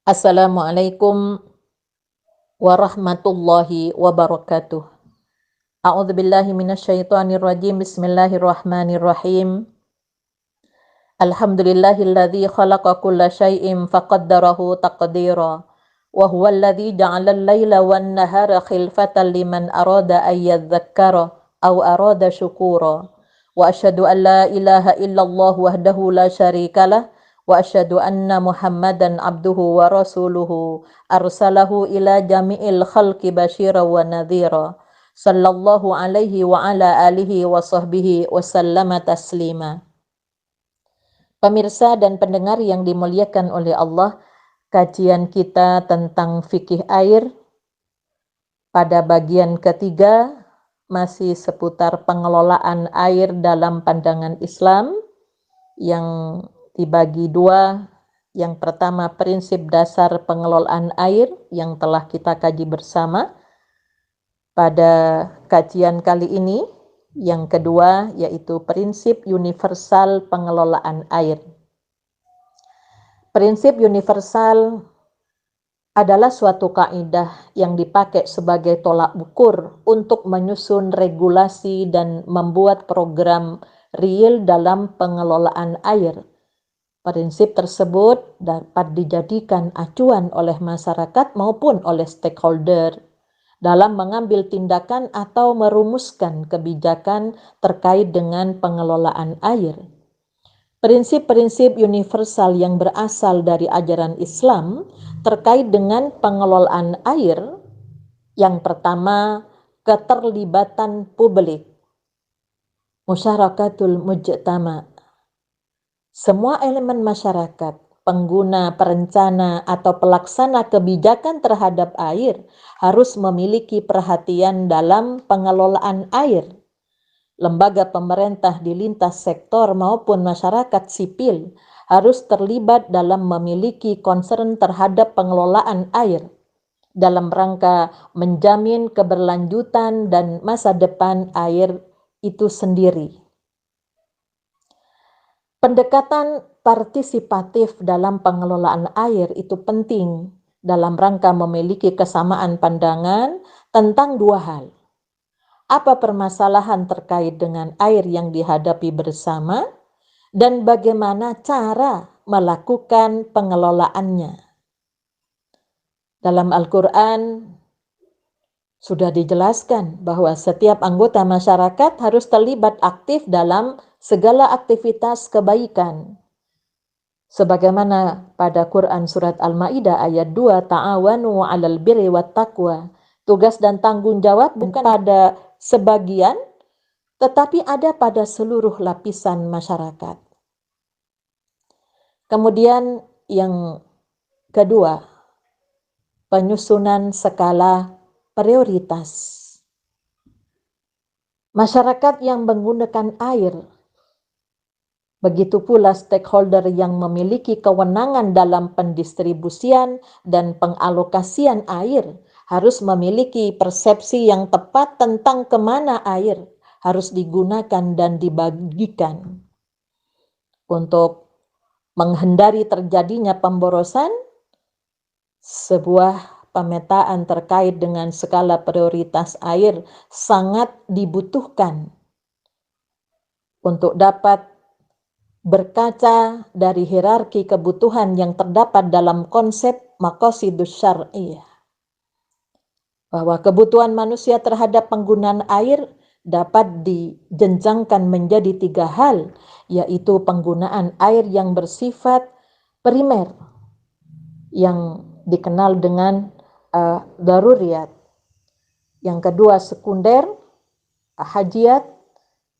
Assalamualaikum warahmatullahi wabarakatuh. A'udzubillahi minasyaitonirrajim. Bismillahirrahmanirrahim. Alhamdulillahilladzi khalaqa kulla syai'in faqaddarahu taqdira. Wa huwallazi ja'alal laila wan nahara khilfatan liman arada ay yadhakkara aw arada syukura. Wa asyhadu an la ilaha illallah wahdahu la syarikalah wa asyhadu anna Muhammadan abduhu wa rasuluhu arsalahu ila jami'il khalqi basyira wa nadhira. Sallallahu alaihi wa ala alihi wa sahbihi wa sallama taslima. Pemirsa dan pendengar yang dimuliakan oleh Allah, kajian kita tentang fikih air pada bagian ketiga masih seputar pengelolaan air dalam pandangan Islam yang dibagi dua. Yang pertama, prinsip dasar pengelolaan air yang telah kita kaji bersama pada kajian kali ini. Yang kedua yaitu prinsip universal pengelolaan air. Prinsip universal adalah suatu kaidah yang dipakai sebagai tolak ukur untuk menyusun regulasi dan membuat program real dalam pengelolaan air. Prinsip tersebut dapat dijadikan acuan oleh masyarakat maupun oleh stakeholder dalam mengambil tindakan atau merumuskan kebijakan terkait dengan pengelolaan air. Prinsip-prinsip universal yang berasal dari ajaran Islam terkait dengan pengelolaan air, yang pertama, keterlibatan publik, musyarakatul mujtama. Semua elemen masyarakat, pengguna, perencana, atau pelaksana kebijakan terhadap air harus memiliki perhatian dalam pengelolaan air. Lembaga pemerintah di lintas sektor maupun masyarakat sipil harus terlibat dalam memiliki concern terhadap pengelolaan air dalam rangka menjamin keberlanjutan dan masa depan air itu sendiri. Pendekatan partisipatif dalam pengelolaan air itu penting dalam rangka memiliki kesamaan pandangan tentang dua hal. Apa permasalahan terkait dengan air yang dihadapi bersama dan bagaimana cara melakukan pengelolaannya. Dalam Al-Quran sudah dijelaskan bahwa setiap anggota masyarakat harus terlibat aktif dalam segala aktivitas kebaikan. Sebagaimana pada Quran surat Al-Maidah ayat 2, ta'awanu 'alal birri wat taqwa. Tugas dan tanggung jawab bukan pada sebagian, tetapi ada pada seluruh lapisan masyarakat. Kemudian yang kedua, penyusunan skala prioritas. Masyarakat yang menggunakan air, begitu pula stakeholder yang memiliki kewenangan dalam pendistribusian dan pengalokasian air harus memiliki persepsi yang tepat tentang kemana air harus digunakan dan dibagikan. Untuk menghindari terjadinya pemborosan, sebuah pemetaan terkait dengan skala prioritas air sangat dibutuhkan untuk dapat berkaca dari hierarki kebutuhan yang terdapat dalam konsep maqasidus syar'iyyah, bahwa kebutuhan manusia terhadap penggunaan air dapat dijenjangkan menjadi tiga hal, yaitu penggunaan air yang bersifat primer yang dikenal dengan daruriyat, yang kedua sekunder, hajiyat,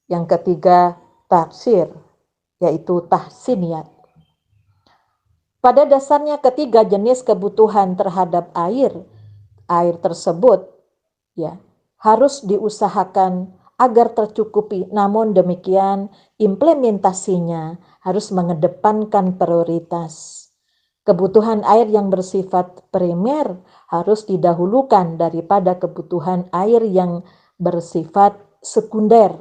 yang ketiga taksir, yaitu tahsiniyat. Pada dasarnya ketiga jenis kebutuhan terhadap air tersebut harus diusahakan agar tercukupi. Namun demikian implementasinya harus mengedepankan prioritas. Kebutuhan air yang bersifat primer harus didahulukan daripada kebutuhan air yang bersifat sekunder,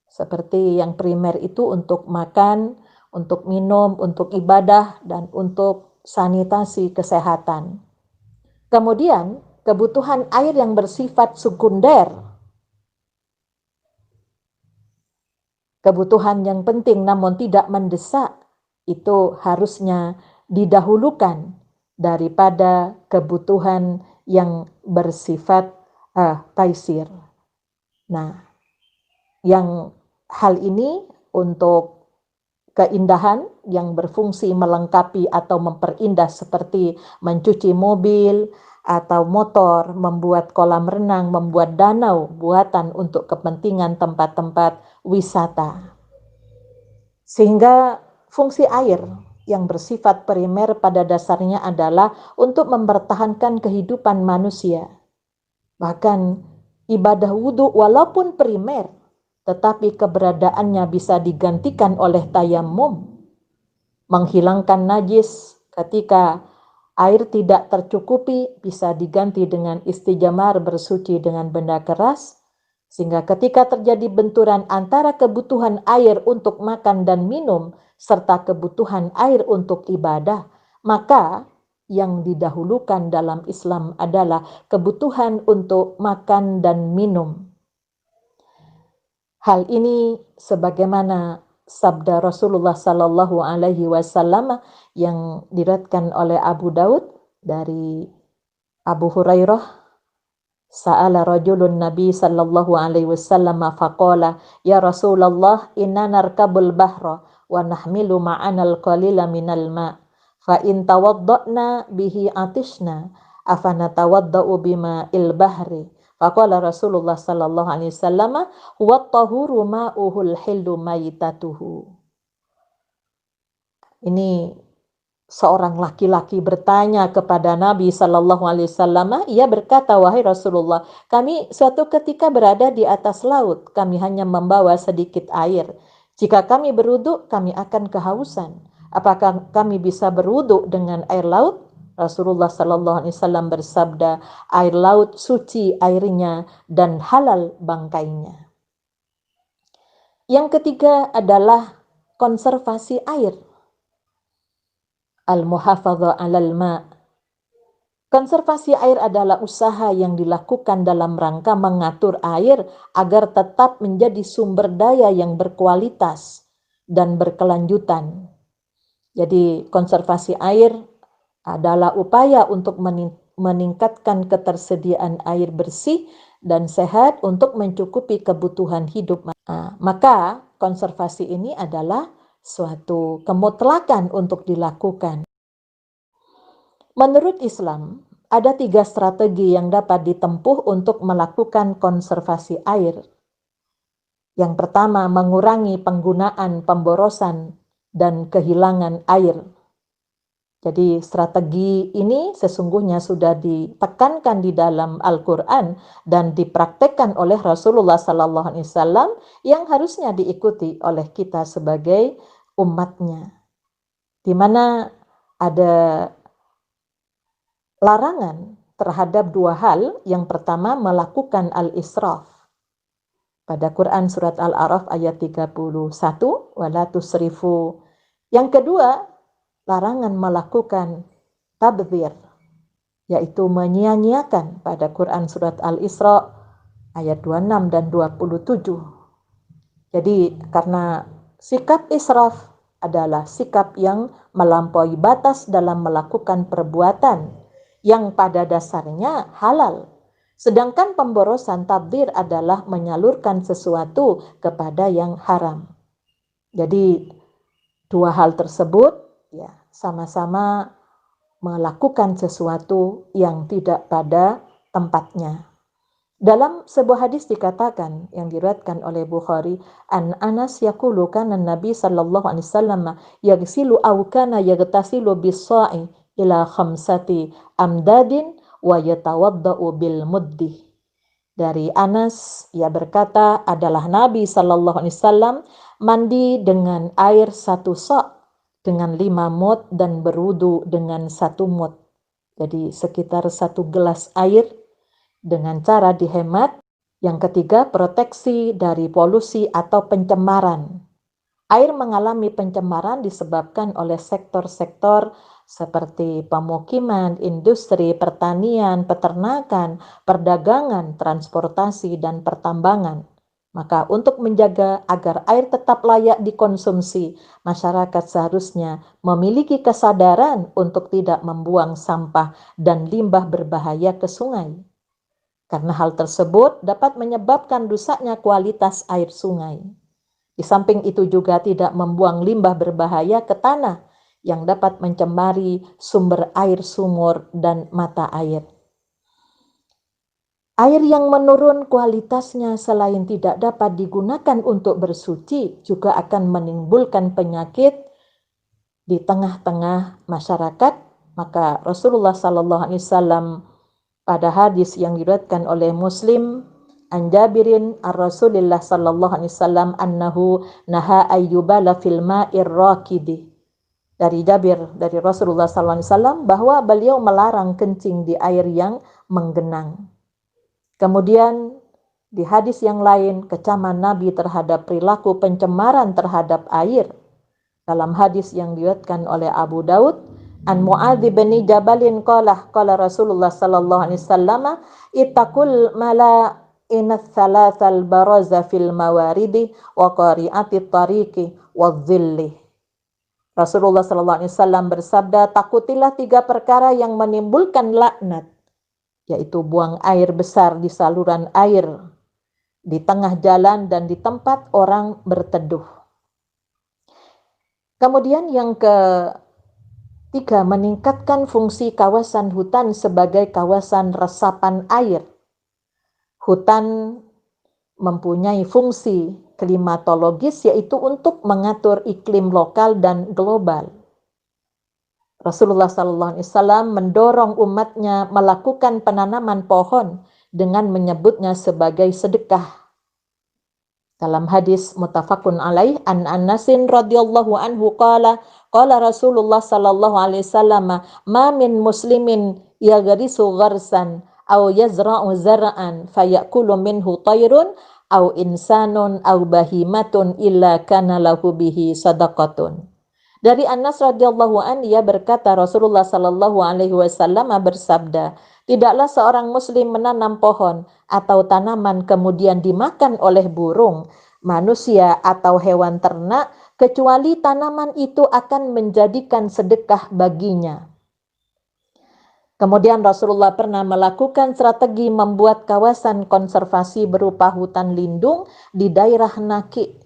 seperti yang primer itu untuk makan, untuk minum, untuk ibadah, dan untuk sanitasi kesehatan. Kemudian, kebutuhan air yang bersifat sekunder, kebutuhan yang penting namun tidak mendesak, itu harusnya didahulukan daripada kebutuhan yang bersifat taisir. Nah, yang hal ini untuk keindahan yang berfungsi melengkapi atau memperindah seperti mencuci mobil atau motor, membuat kolam renang, membuat danau buatan untuk kepentingan tempat-tempat wisata. Sehingga fungsi air yang bersifat primer pada dasarnya adalah untuk mempertahankan kehidupan manusia. Bahkan ibadah wudhu walaupun primer, tetapi keberadaannya bisa digantikan oleh tayammum, menghilangkan najis ketika air tidak tercukupi bisa diganti dengan istijmar, bersuci dengan benda keras, sehingga ketika terjadi benturan antara kebutuhan air untuk makan dan minum serta kebutuhan air untuk ibadah, maka yang didahulukan dalam Islam adalah kebutuhan untuk makan dan minum. Hal ini sebagaimana sabda Rasulullah Sallallahu Alaihi Wasallam yang diriwayatkan oleh Abu Daud dari Abu Hurairah, sa'ala rajulun Nabi Sallallahu Alaihi Wasallam faqala ya Rasulullah inna narkabul bahra wa nahmilu ma'ana al-qalila minal ma' fa in tawadda'na bihi atishna afana tawadda'u bima il bahri. Faqala Rasulullah sallallahu alaihi wasallam huwa tahuru ma'uhul hillu maitatuhu. Ini seorang laki-laki bertanya kepada Nabi sallallahu alaihi wasallam, ia berkata, wahai Rasulullah, kami suatu ketika berada di atas laut, kami hanya membawa sedikit air. Jika kami berwudu, kami akan kehausan. Apakah kami bisa berwudu dengan air laut? Rasulullah sallallahu alaihi wasallam bersabda, air laut suci airnya dan halal bangkainya. Yang ketiga adalah konservasi air. Al-muhafadzah 'alal ma'. Konservasi air adalah usaha yang dilakukan dalam rangka mengatur air agar tetap menjadi sumber daya yang berkualitas dan berkelanjutan. Jadi konservasi air adalah upaya untuk meningkatkan ketersediaan air bersih dan sehat untuk mencukupi kebutuhan hidup. Maka konservasi ini adalah suatu kemutlakan untuk dilakukan. Menurut Islam, ada 3 strategi yang dapat ditempuh untuk melakukan konservasi air. Yang pertama, mengurangi penggunaan pemborosan dan kehilangan air. Jadi strategi ini sesungguhnya sudah ditekankan di dalam Al-Quran dan dipraktekkan oleh Rasulullah Sallallahu Alaihi Wasallam yang harusnya diikuti oleh kita sebagai umatnya. Di mana ada larangan terhadap 2 hal. Yang pertama, melakukan al-israf. Pada Quran surat Al-A'raf ayat 31, wala tusrifu. Yang kedua, larangan melakukan tabdzir, yaitu menyia-nyiakan pada Quran surat Al-Isra ayat 26 dan 27. Jadi karena sikap israf adalah sikap yang melampaui batas dalam melakukan perbuatan yang pada dasarnya halal. Sedangkan pemborosan tabdzir adalah menyalurkan sesuatu kepada yang haram. Jadi 2 hal tersebut ya sama-sama melakukan sesuatu yang tidak pada tempatnya. Dalam sebuah hadis dikatakan yang diriwayatkan oleh Bukhari, an Anas yaqulu kana Nabi sallallahu alaihi wasallam yaghsilu aw kana yaghtasilu bis-sa'i ila 5 amdadin wa yatawaddau bil muddi. Dari Anas, ia berkata adalah Nabi sallallahu alaihi wasallam mandi dengan air 1 sa' dengan 5 mud dan berwudu dengan 1 mud. Jadi sekitar 1 gelas air dengan cara dihemat Yang ketiga, proteksi dari polusi atau pencemaran. Air mengalami pencemaran disebabkan oleh sektor-sektor seperti pemukiman, industri, pertanian, peternakan, perdagangan, transportasi, dan pertambangan. Maka untuk menjaga agar air tetap layak dikonsumsi, masyarakat seharusnya memiliki kesadaran untuk tidak membuang sampah dan limbah berbahaya ke sungai. Karena hal tersebut dapat menyebabkan rusaknya kualitas air sungai. Di samping itu juga tidak membuang limbah berbahaya ke tanah yang dapat mencemari sumber air sumur dan mata air. Air yang menurun kualitasnya selain tidak dapat digunakan untuk bersuci juga akan menimbulkan penyakit di tengah-tengah masyarakat. Maka Rasulullah SAW pada hadis yang diriwayatkan oleh Muslim an Jabirin ar-Rasulillah sallallahu alaihi wasallam annahu naha ayyubala fil ma'ir raqidi. Dari Jabir dari Rasulullah sallallahu alaihi wasallam bahwa beliau melarang kencing di air yang menggenang. Kemudian di hadis yang lain kecaman Nabi terhadap perilaku pencemaran terhadap air. Dalam hadis yang diriwayatkan oleh Abu Daud an Mu'adz bin Jabalin qala Rasulullah sallallahu alaihi wasallam ittaqul mala inat thalathal baraza fil mawaridi wa qari'atit tariqi wadh-dhilli. Rasulullah sallallahu alaihi wasallam bersabda, takutilah 3 perkara yang menimbulkan laknat, yaitu buang air besar di saluran air, di tengah jalan dan di tempat orang berteduh. Kemudian yang ketiga, meningkatkan fungsi kawasan hutan sebagai kawasan resapan air. Hutan mempunyai fungsi klimatologis yaitu untuk mengatur iklim lokal dan global. Rasulullah SAW mendorong umatnya melakukan penanaman pohon dengan menyebutnya sebagai sedekah. Dalam hadis muttafaqun alaih an Anasin radhiyallahu anhu qala Rasulullah sallallahu alaihi wasallam ma min muslimin yaghrisu gharsan aw yazra'u zar'an fayakulu minhu tayrun aw insanun aw bahimatun illa kana lahu bihi sadaqatun. Dari Anas radhiyallahu anhu ia berkata Rasulullah sallallahu alaihi wasallam bersabda, tidaklah seorang muslim menanam pohon atau tanaman kemudian dimakan oleh burung, manusia atau hewan ternak kecuali tanaman itu akan menjadikan sedekah baginya. Kemudian Rasulullah pernah melakukan strategi membuat kawasan konservasi berupa hutan lindung di daerah Naqi.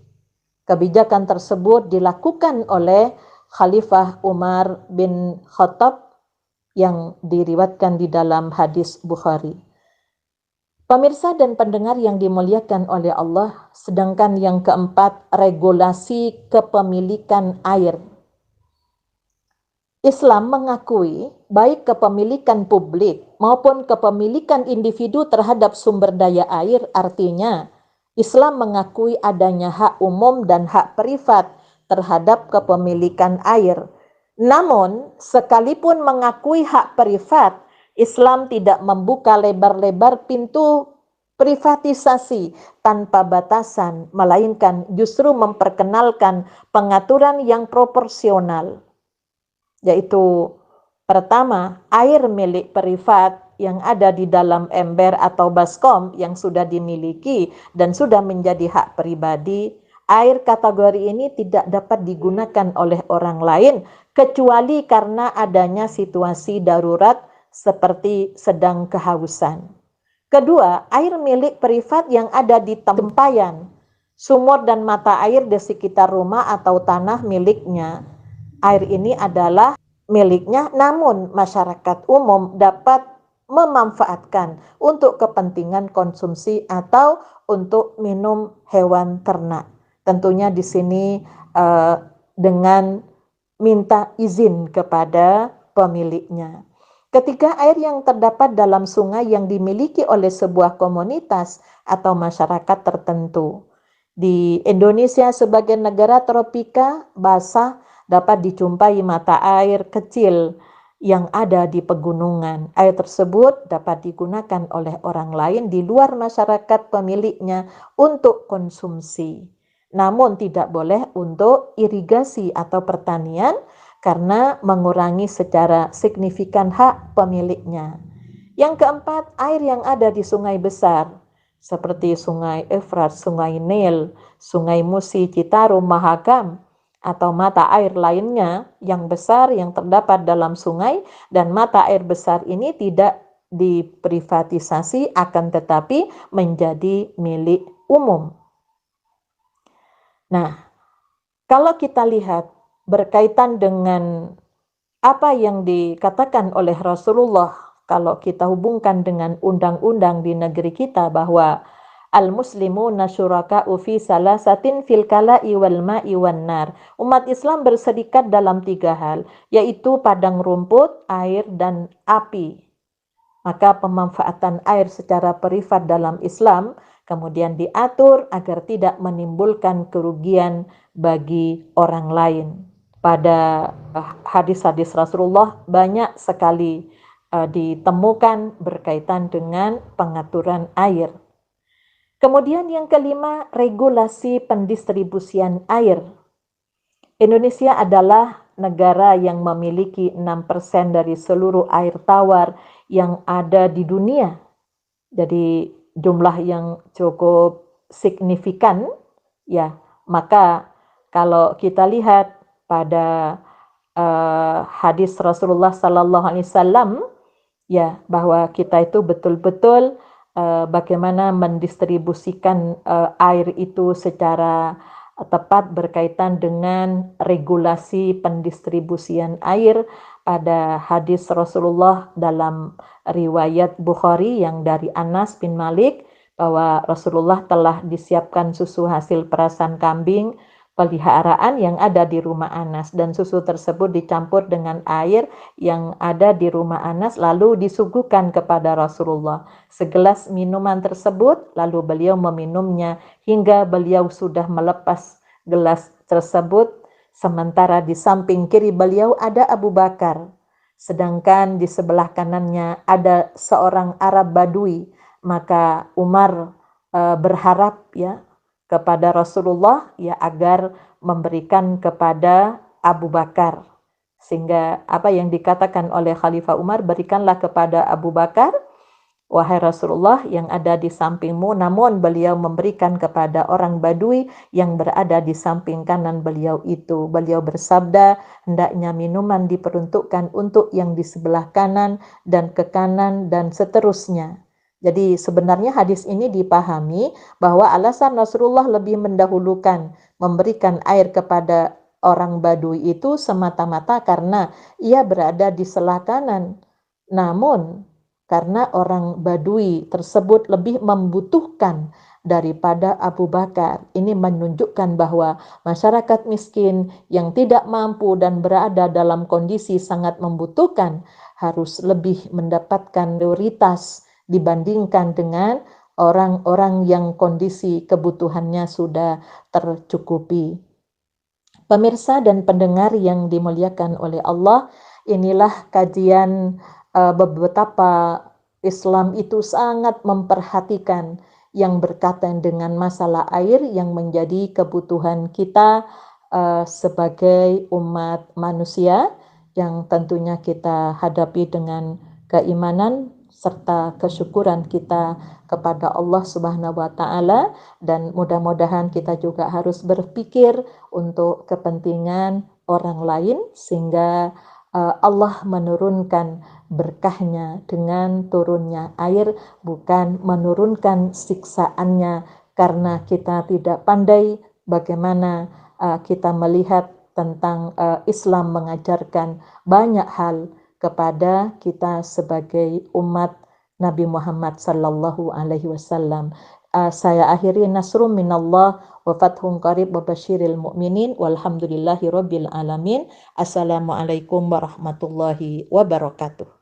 Kebijakan tersebut dilakukan oleh Khalifah Umar bin Khattab yang diriwayatkan di dalam hadis Bukhari. Pemirsa dan pendengar yang dimuliakan oleh Allah, sedangkan yang keempat, regulasi kepemilikan air. Islam mengakui baik kepemilikan publik maupun kepemilikan individu terhadap sumber daya air, artinya Islam mengakui adanya hak umum dan hak privat terhadap kepemilikan air. Namun, sekalipun mengakui hak privat, Islam tidak membuka lebar-lebar pintu privatisasi tanpa batasan, melainkan justru memperkenalkan pengaturan yang proporsional. Yaitu, pertama, air milik privat yang ada di dalam ember atau baskom yang sudah dimiliki dan sudah menjadi hak pribadi, air kategori ini tidak dapat digunakan oleh orang lain kecuali karena adanya situasi darurat seperti sedang kehausan. Kedua, air milik privat yang ada di tempayan, sumur dan mata air di sekitar rumah atau tanah miliknya. Air ini adalah miliknya, namun masyarakat umum dapat memanfaatkan untuk kepentingan konsumsi atau untuk minum hewan ternak. Tentunya di sini dengan minta izin kepada pemiliknya. Ketiga, air yang terdapat dalam sungai yang dimiliki oleh sebuah komunitas atau masyarakat tertentu. Di Indonesia sebagai negara tropika basah dapat dijumpai mata air kecil yang ada di pegunungan. Air tersebut dapat digunakan oleh orang lain di luar masyarakat pemiliknya untuk konsumsi. Namun tidak boleh untuk irigasi atau pertanian karena mengurangi secara signifikan hak pemiliknya. Yang keempat, air yang ada di sungai besar seperti Sungai Efrat, Sungai Nil, Sungai Musi, Citarum, Mahakam, atau mata air lainnya yang besar yang terdapat dalam sungai, dan mata air besar ini tidak diprivatisasi akan tetapi menjadi milik umum. Nah, kalau kita lihat berkaitan dengan apa yang dikatakan oleh Rasulullah, kalau kita hubungkan dengan undang-undang di negeri kita bahwa al-muslimuna syuraka'u fi salasatin fil kala'i wal ma'i wan nar. Umat Islam berserikat dalam 3 hal, yaitu padang rumput, air, dan api. Maka pemanfaatan air secara privat dalam Islam kemudian diatur agar tidak menimbulkan kerugian bagi orang lain. Pada hadis-hadis Rasulullah banyak sekali ditemukan berkaitan dengan pengaturan air. Kemudian yang kelima, regulasi pendistribusian air. Indonesia adalah negara yang memiliki 6% dari seluruh air tawar yang ada di dunia. Jadi jumlah yang cukup signifikan, ya. Maka kalau kita lihat pada hadis Rasulullah Sallallahu Alaihi Wasallam, ya, bahwa kita itu betul-betul bagaimana mendistribusikan air itu secara tepat berkaitan dengan regulasi pendistribusian air pada hadis Rasulullah dalam riwayat Bukhari yang dari Anas bin Malik, bahwa Rasulullah telah disiapkan susu hasil perasan kambing peliharaan yang ada di rumah Anas, dan susu tersebut dicampur dengan air yang ada di rumah Anas lalu disuguhkan kepada Rasulullah. Segelas minuman tersebut lalu beliau meminumnya hingga beliau sudah melepas gelas tersebut, sementara di samping kiri beliau ada Abu Bakar, sedangkan di sebelah kanannya ada seorang Arab Badui. Maka Umar berharap, ya, kepada Rasulullah, ya, agar memberikan kepada Abu Bakar, sehingga apa yang dikatakan oleh Khalifah Umar, berikanlah kepada Abu Bakar wahai Rasulullah yang ada di sampingmu, namun beliau memberikan kepada orang Badui yang berada di samping kanan beliau itu. Beliau bersabda, hendaknya minuman diperuntukkan untuk yang di sebelah kanan dan ke kanan dan seterusnya. Jadi sebenarnya hadis ini dipahami bahwa alasan Rasulullah lebih mendahulukan memberikan air kepada orang Badui itu semata-mata karena ia berada di sebelah kanan. Namun karena orang Badui tersebut lebih membutuhkan daripada Abu Bakar. Ini menunjukkan bahwa masyarakat miskin yang tidak mampu dan berada dalam kondisi sangat membutuhkan harus lebih mendapatkan prioritas dibandingkan dengan orang-orang yang kondisi kebutuhannya sudah tercukupi. Pemirsa dan pendengar yang dimuliakan oleh Allah, inilah kajian betapa Islam itu sangat memperhatikan yang berkaitan dengan masalah air yang menjadi kebutuhan kita sebagai umat manusia, yang tentunya kita hadapi dengan keimanan serta kesyukuran kita kepada Allah Subhanahu wa taala, dan mudah-mudahan kita juga harus berpikir untuk kepentingan orang lain sehingga Allah menurunkan berkahnya dengan turunnya air, bukan menurunkan siksaannya karena kita tidak pandai bagaimana kita melihat tentang Islam mengajarkan banyak hal kepada kita sebagai umat Nabi Muhammad sallallahu alaihi wasallam. Saya akhiri, nasrum minallah wa fathun qarib wa basyiril mu'minin walhamdulillahi rabbil alamin. Assalamualaikum warahmatullahi wabarakatuh.